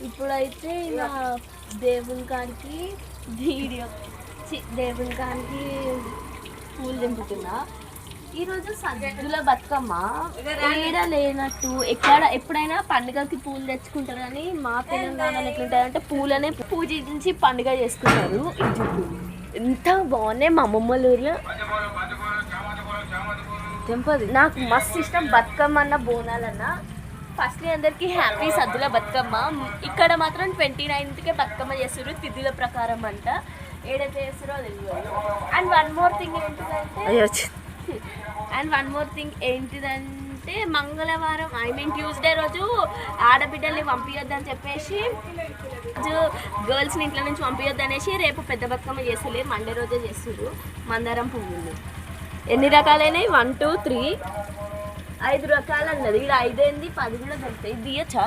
ఇప్పుడైతే ఇలా దేవుని కాడికి వీడియో దేవుని కాడికి పూలు దింపుతున్నా. ఈరోజు సద్దుల బతుకమ్మ ఏడ లేనట్టు ఎప్పుడైనా పండుగకి పూలు తెచ్చుకుంటారు కానీ మా తెలంగాణలో ఎట్లుంటారంటే పూలనే పూజించి పండుగ చేసుకుంటారు. ఎంత బాగున్నాయి మా అమ్మమ్మల ఊర్లో తెంపది. నాకు మస్తు ఇష్టం బతుకమ్మ అన్న బోనాలన్న. ఫస్ట్లీ అందరికీ హ్యాపీ సద్దుల బతుకమ్మ. ఇక్కడ మాత్రం 29కే బతుకమ్మ చేస్తారు తిథుల ప్రకారం అంట. ఏడైతే చేస్తారో తెలియదు. అండ్ వన్ మోర్ థింగ్ ఏంటిదంటే మంగళవారం ట్యూస్డే రోజు ఆడబిడ్డల్ని పంపించొద్దని చెప్పేసి గర్ల్స్ని ఇంట్లో నుంచి పంపించొద్దు అనేసి రేపు పెద్ద బతుకమ్మ చేస్తలేదు, మండే రోజే చేస్తారు. మందారం పువ్వులు ఎన్ని రకాలైనవి 1 2 3 5 రకాలు అన్నది. ఇక్కడ 5 10 కూడా దొరుకుతాయి. ఇది తీయచ్చా?